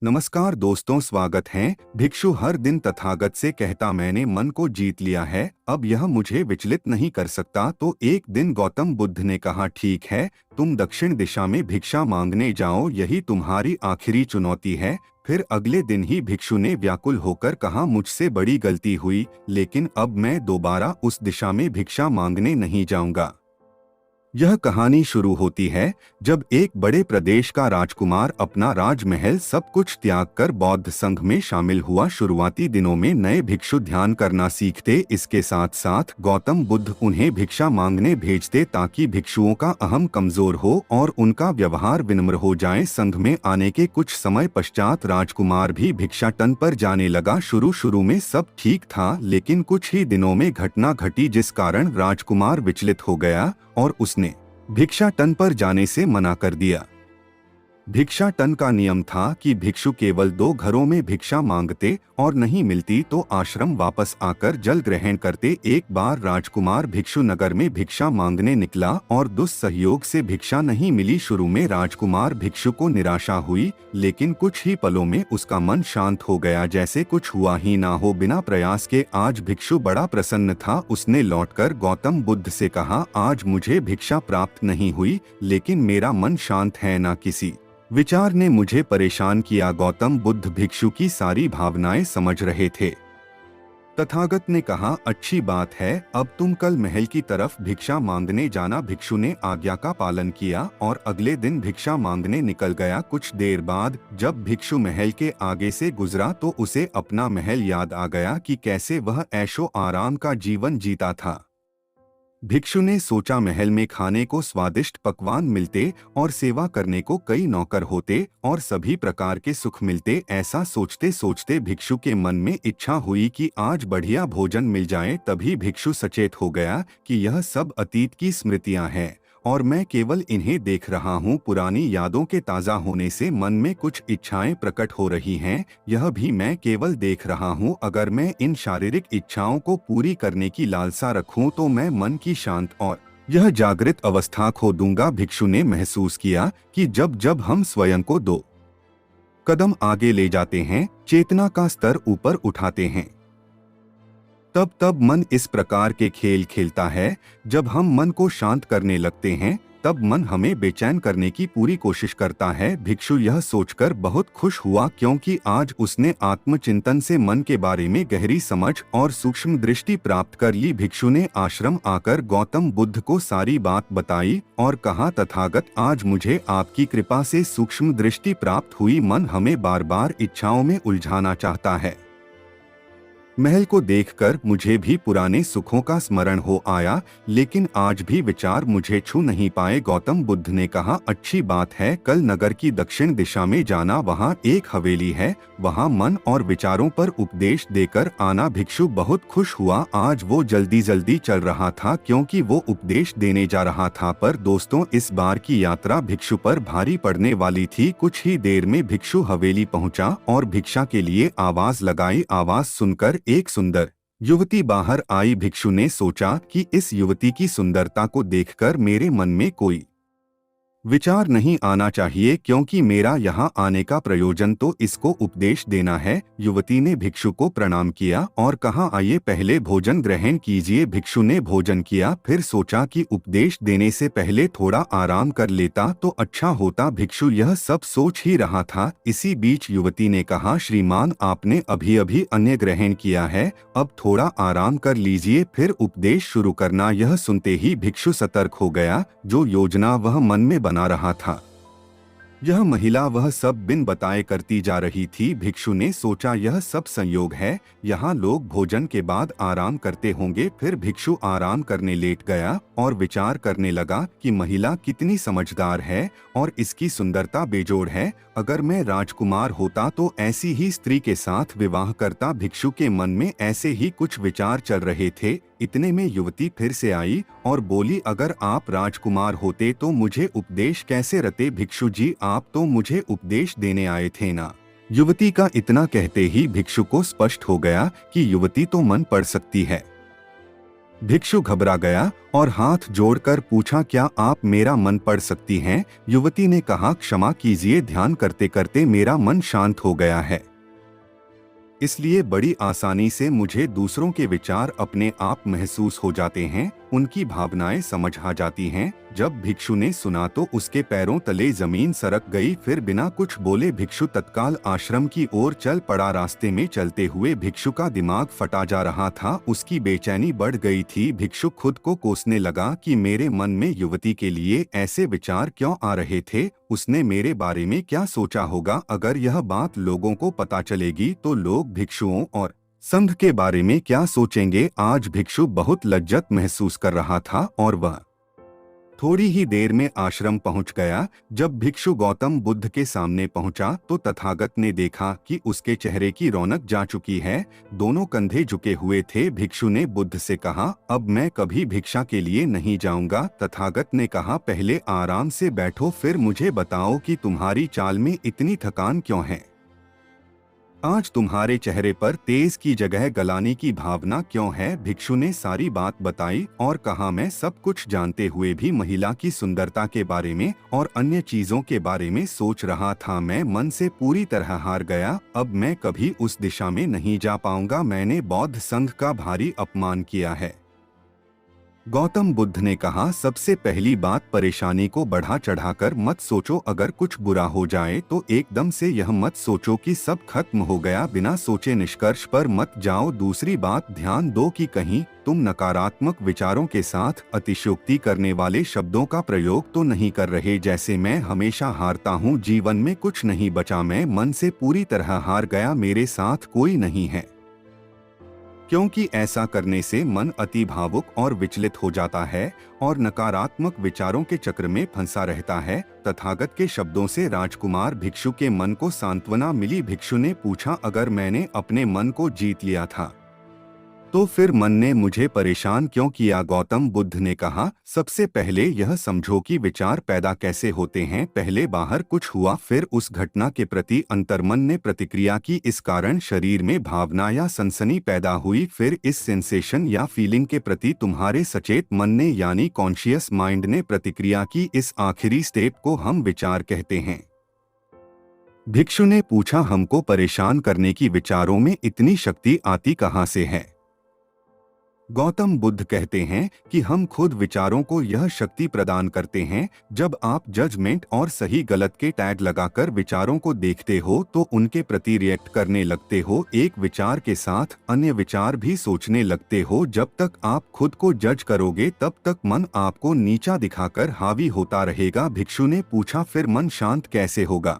नमस्कार दोस्तों, स्वागत है। भिक्षु हर दिन तथागत से कहता, मैंने मन को जीत लिया है, अब यह मुझे विचलित नहीं कर सकता। तो एक दिन गौतम बुद्ध ने कहा, ठीक है, तुम दक्षिण दिशा में भिक्षा मांगने जाओ, यही तुम्हारी आखिरी चुनौती है। फिर अगले दिन ही भिक्षु ने व्याकुल होकर कहा, मुझसे बड़ी गलती हुई, लेकिन अब मैं दोबारा उस दिशा में भिक्षा मांगने नहीं जाऊंगा। यह कहानी शुरू होती है जब एक बड़े प्रदेश का राजकुमार अपना राजमहल सब कुछ त्याग कर बौद्ध संघ में शामिल हुआ। शुरुआती दिनों में नए भिक्षु ध्यान करना सीखते, इसके साथ साथ गौतम बुद्ध उन्हें भिक्षा मांगने भेजते ताकि भिक्षुओं का अहम कमजोर हो और उनका व्यवहार विनम्र हो जाए। संघ में आने के कुछ समय पश्चात राजकुमार भी भिक्षाटन पर जाने लगा। शुरू शुरू में सब ठीक था, लेकिन कुछ ही दिनों में घटना घटी जिस कारण राजकुमार विचलित हो गया और उसने भिक्षाटन पर जाने से मना कर दिया। भिक्षाटन का नियम था कि भिक्षु केवल 2 घरों में भिक्षा मांगते और नहीं मिलती तो आश्रम वापस आकर जल ग्रहण करते। एक बार राजकुमार भिक्षु नगर में भिक्षा मांगने निकला और दुस्सहयोग से भिक्षा नहीं मिली। शुरू में राजकुमार भिक्षु को निराशा हुई, लेकिन कुछ ही पलों में उसका मन शांत हो गया, जैसे कुछ हुआ ही ना हो। बिना प्रयास के आज भिक्षु बड़ा प्रसन्न था। उसने लौटकर गौतम बुद्ध से कहा, आज मुझे भिक्षा प्राप्त नहीं हुई, लेकिन मेरा मन शांत है। ना किसी विचार ने मुझे परेशान किया। गौतम बुद्ध भिक्षु की सारी भावनाएं समझ रहे थे। तथागत ने कहा, अच्छी बात है, अब तुम कल महल की तरफ भिक्षा मांगने जाना। भिक्षु ने आज्ञा का पालन किया और अगले दिन भिक्षा मांगने निकल गया। कुछ देर बाद जब भिक्षु महल के आगे से गुजरा तो उसे अपना महल याद आ गया कि कैसे वह ऐशो आराम का जीवन जीता था। भिक्षु ने सोचा, महल में खाने को स्वादिष्ट पकवान मिलते और सेवा करने को कई नौकर होते और सभी प्रकार के सुख मिलते। ऐसा सोचते सोचते भिक्षु के मन में इच्छा हुई कि आज बढ़िया भोजन मिल जाए। तभी भिक्षु सचेत हो गया कि यह सब अतीत की स्मृतियां हैं और मैं केवल इन्हें देख रहा हूँ। पुरानी यादों के ताज़ा होने से मन में कुछ इच्छाएं प्रकट हो रही हैं, यह भी मैं केवल देख रहा हूँ। अगर मैं इन शारीरिक इच्छाओं को पूरी करने की लालसा रखूं तो मैं मन की शांत और यह जागृत अवस्था खो दूंगा। भिक्षु ने महसूस किया कि जब जब हम स्वयं को 2 कदम आगे ले जाते हैं, चेतना का स्तर ऊपर उठाते हैं, तब तब मन इस प्रकार के खेल खेलता है। जब हम मन को शांत करने लगते हैं तब मन हमें बेचैन करने की पूरी कोशिश करता है। भिक्षु यह सोचकर बहुत खुश हुआ क्योंकि आज उसने आत्मचिंतन से मन के बारे में गहरी समझ और सूक्ष्म दृष्टि प्राप्त कर ली। भिक्षु ने आश्रम आकर गौतम बुद्ध को सारी बात बताई और कहा, तथागत, आज मुझे आपकी कृपा से सूक्ष्म दृष्टि प्राप्त हुई। मन हमें बार बार इच्छाओं में उलझाना चाहता है। महल को देखकर मुझे भी पुराने सुखों का स्मरण हो आया, लेकिन आज भी विचार मुझे छू नहीं पाए। गौतम बुद्ध ने कहा, अच्छी बात है, कल नगर की दक्षिण दिशा में जाना, वहाँ एक हवेली है, वहाँ मन और विचारों पर उपदेश देकर आना। भिक्षु बहुत खुश हुआ। आज वो जल्दी जल्दी चल रहा था क्योंकि वो उपदेश देने जा रहा था। पर दोस्तों, इस बार की यात्रा भिक्षु पर भारी पड़ने वाली थी। कुछ ही देर में भिक्षु हवेली पहुँचा और भिक्षा के लिए आवाज लगाई। आवाज सुनकर एक सुंदर युवती बाहर आई। भिक्षु ने सोचा कि इस युवती की सुंदरता को देखकर मेरे मन में कोई विचार नहीं आना चाहिए, क्योंकि मेरा यहाँ आने का प्रयोजन तो इसको उपदेश देना है। युवती ने भिक्षु को प्रणाम किया और कहा, आइए पहले भोजन ग्रहण कीजिए। भिक्षु ने भोजन किया, फिर सोचा कि उपदेश देने से पहले थोड़ा आराम कर लेता तो अच्छा होता। भिक्षु यह सब सोच ही रहा था। इसी बीच युवती ने कहा, श्रीमान, आपने अभी अभी अन्न ग्रहण किया है, अब थोड़ा आराम कर लीजिए, फिर उपदेश शुरू करना। यह सुनते ही भिक्षु सतर्क हो गया। जो योजना वह मन में बना रहा था, यह महिला वह सब बिन बताए करती जा रही थी। भिक्षु ने सोचा, यह सब संयोग है, यहाँ लोग भोजन के बाद आराम करते होंगे। फिर भिक्षु आराम करने लेट गया और विचार करने लगा कि महिला कितनी समझदार है और इसकी सुंदरता बेजोड़ है। अगर मैं राजकुमार होता तो ऐसी ही स्त्री के साथ विवाह करता। भिक्षु के मन में ऐसे ही कुछ विचार चल रहे थे। इतने में युवती फिर से आई और बोली, अगर आप राजकुमार होते तो मुझे उपदेश कैसे रते? भिक्षु जी, आप तो मुझे उपदेश देने आए थे ना। युवती का इतना कहते ही भिक्षु को स्पष्ट हो गया कि युवती तो मन पढ़ सकती है। भिक्षु घबरा गया और हाथ जोड़कर पूछा, क्या आप मेरा मन पढ़ सकती हैं? युवती ने कहा, क्षमा कीजिए, ध्यान करते करते मेरा मन शांत हो गया है, इसलिए बड़ी आसानी से मुझे दूसरों के विचार अपने आप महसूस हो जाते हैं, उनकी भावनाएं समझ आ जाती हैं। जब भिक्षु ने सुना तो उसके पैरों तले जमीन सरक गई। फिर बिना कुछ बोले भिक्षु तत्काल आश्रम की ओर चल पड़ा। रास्ते में चलते हुए भिक्षु का दिमाग फटा जा रहा था, उसकी बेचैनी बढ़ गई थी। भिक्षु खुद को कोसने लगा कि मेरे मन में युवती के लिए ऐसे विचार क्यों आ रहे थे, उसने मेरे बारे में क्या सोचा होगा। अगर यह बात लोगों को पता चलेगी तो लोग भिक्षुओं और संघ के बारे में क्या सोचेंगे। आज भिक्षु बहुत लज्जत महसूस कर रहा था और वह थोड़ी ही देर में आश्रम पहुंच गया। जब भिक्षु गौतम बुद्ध के सामने पहुंचा तो तथागत ने देखा कि उसके चेहरे की रौनक जा चुकी है, दोनों कंधे झुके हुए थे। भिक्षु ने बुद्ध से कहा, अब मैं कभी भिक्षा के लिए नहीं जाऊंगा। तथागत ने कहा, पहले आराम से बैठो, फिर मुझे बताओ कि तुम्हारी चाल में इतनी थकान क्यों है। आज तुम्हारे चेहरे पर तेज की जगह गलाने की भावना क्यों है। भिक्षु ने सारी बात बताई और कहा, मैं सब कुछ जानते हुए भी महिला की सुंदरता के बारे में और अन्य चीजों के बारे में सोच रहा था। मैं मन से पूरी तरह हार गया, अब मैं कभी उस दिशा में नहीं जा पाऊंगा। मैंने बौद्ध संघ का भारी अपमान किया है। गौतम बुद्ध ने कहा, सबसे पहली बात, परेशानी को बढ़ा चढ़ाकर मत सोचो। अगर कुछ बुरा हो जाए तो एकदम से यह मत सोचो कि सब खत्म हो गया। बिना सोचे निष्कर्ष पर मत जाओ। दूसरी बात, ध्यान दो कि कहीं तुम नकारात्मक विचारों के साथ अतिशयोक्ति करने वाले शब्दों का प्रयोग तो नहीं कर रहे, जैसे मैं हमेशा हारता हूँ, जीवन में कुछ नहीं बचा, मैं मन से पूरी तरह हार गया, मेरे साथ कोई नहीं है। क्योंकि ऐसा करने से मन अति भावुक और विचलित हो जाता है और नकारात्मक विचारों के चक्र में फंसा रहता है। तथागत के शब्दों से राजकुमार भिक्षु के मन को सांत्वना मिली। भिक्षु ने पूछा, अगर मैंने अपने मन को जीत लिया था तो फिर मन ने मुझे परेशान क्यों किया। गौतम बुद्ध ने कहा, सबसे पहले यह समझो कि विचार पैदा कैसे होते हैं। पहले बाहर कुछ हुआ, फिर उस घटना के प्रति अंतर्मन ने प्रतिक्रिया की, इस कारण शरीर में भावना या सनसनी पैदा हुई। फिर इस सेंसेशन या फीलिंग के प्रति तुम्हारे सचेत मन ने यानी कॉन्शियस माइंड ने प्रतिक्रिया की। इस आखिरी स्टेप को हम विचार कहते हैं। भिक्षु ने पूछा, हमको परेशान करने की विचारों में इतनी शक्ति आती कहाँ से है। गौतम बुद्ध कहते हैं कि हम खुद विचारों को यह शक्ति प्रदान करते हैं। जब आप जजमेंट और सही गलत के टैग लगाकर विचारों को देखते हो तो उनके प्रति रिएक्ट करने लगते हो। एक विचार के साथ अन्य विचार भी सोचने लगते हो। जब तक आप खुद को जज करोगे तब तक मन आपको नीचा दिखाकर हावी होता रहेगा। भिक्षु ने पूछा, फिर मन शांत कैसे होगा।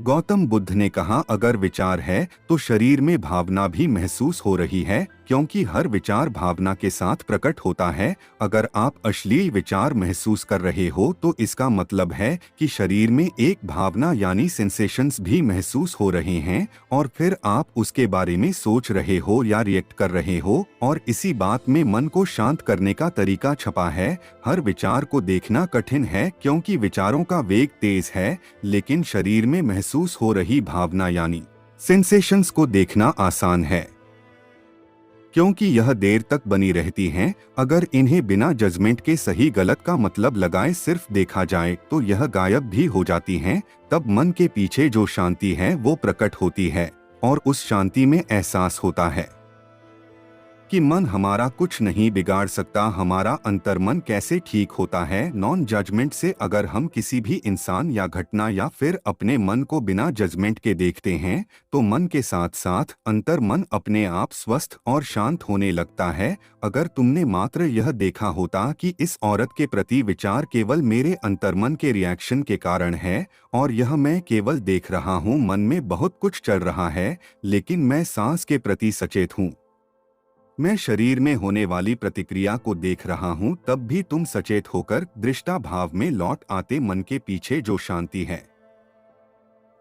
गौतम बुद्ध ने कहा, अगर विचार है तो शरीर में भावना भी महसूस हो रही है, क्योंकि हर विचार भावना के साथ प्रकट होता है। अगर आप अश्लील विचार महसूस कर रहे हो तो इसका मतलब है कि शरीर में एक भावना यानी सेंसेशंस भी महसूस हो रहे हैं और फिर आप उसके बारे में सोच रहे हो या रिएक्ट कर रहे हो। और इसी बात में मन को शांत करने का तरीका छपा है। हर विचार को देखना कठिन है क्योंकि विचारों का वेग तेज है, लेकिन शरीर में महसूस हो रही भावना यानी सेंसेशंस को देखना आसान है, क्योंकि यह देर तक बनी रहती हैं। अगर इन्हें बिना जजमेंट के सही गलत का मतलब लगाए सिर्फ देखा जाए तो यह गायब भी हो जाती हैं। तब मन के पीछे जो शांति है वो प्रकट होती है और उस शांति में एहसास होता है कि मन हमारा कुछ नहीं बिगाड़ सकता। हमारा अंतर्मन कैसे ठीक होता है नॉन जजमेंट से। अगर हम किसी भी इंसान या घटना या फिर अपने मन को बिना जजमेंट के देखते हैं तो मन के साथ साथ अंतर्मन अपने आप स्वस्थ और शांत होने लगता है। अगर तुमने मात्र यह देखा होता कि इस औरत के प्रति विचार केवल मेरे अंतर्मन के रिएक्शन के कारण है और यह मैं केवल देख रहा हूँ, मन में बहुत कुछ चल रहा है लेकिन मैं सांस के प्रति सचेत हूँ, मैं शरीर में होने वाली प्रतिक्रिया को देख रहा हूं, तब भी तुम सचेत होकर दृष्टा भाव में लौट आते। मन के पीछे जो शांति है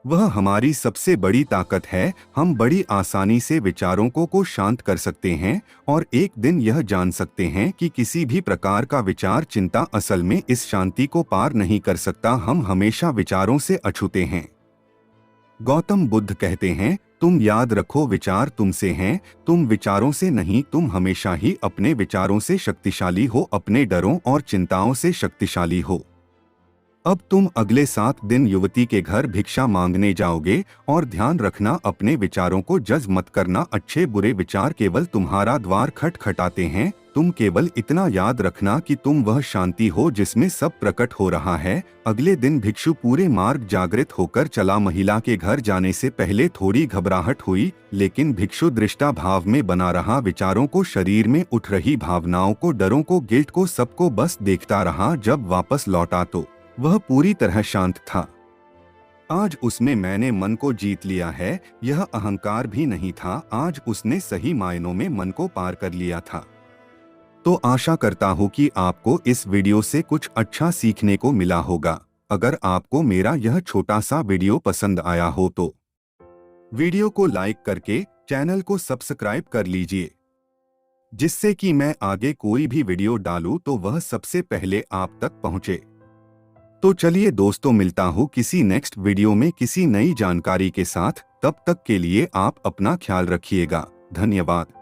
वह हमारी सबसे बड़ी ताकत है। हम बड़ी आसानी से विचारों को शांत कर सकते हैं और एक दिन यह जान सकते हैं कि किसी भी प्रकार का विचार चिंता असल में इस शांति को पार नहीं कर सकता। हम हमेशा विचारों से अछूते हैं। गौतम बुद्ध कहते हैं, तुम याद रखो विचार तुमसे हैं, तुम विचारों से नहीं। तुम हमेशा ही अपने विचारों से शक्तिशाली हो, अपने डरों और चिंताओं से शक्तिशाली हो। अब तुम अगले 7 दिन युवती के घर भिक्षा मांगने जाओगे और ध्यान रखना अपने विचारों को जज मत करना। अच्छे बुरे विचार केवल तुम्हारा द्वार खटखटाते हैं। तुम केवल इतना याद रखना कि तुम वह शांति हो जिसमें सब प्रकट हो रहा है। अगले दिन भिक्षु पूरे मार्ग जागृत होकर चला। महिला के घर जाने से पहले थोड़ी घबराहट हुई, लेकिन भिक्षु दृष्टा भाव में बना रहा। विचारों को, शरीर में उठ रही भावनाओं को, डरों को, गिल्ट को, सबको बस देखता रहा। जब वापस लौटा तो वह पूरी तरह शांत था। आज उसमें मैंने मन को जीत लिया है, यह अहंकार भी नहीं था। आज उसने सही मायनों में मन को पार कर लिया था। तो आशा करता हूँ कि आपको इस वीडियो से कुछ अच्छा सीखने को मिला होगा। अगर आपको मेरा यह छोटा सा वीडियो पसंद आया हो तो वीडियो को लाइक करके चैनल को सब्सक्राइब कर लीजिए, जिससे कि मैं आगे कोई भी वीडियो डालूं तो वह सबसे पहले आप तक पहुंचे। तो चलिए दोस्तों, मिलता हूँ किसी नेक्स्ट वीडियो में किसी नई जानकारी के साथ। तब तक के लिए आप अपना ख्याल रखिएगा। धन्यवाद।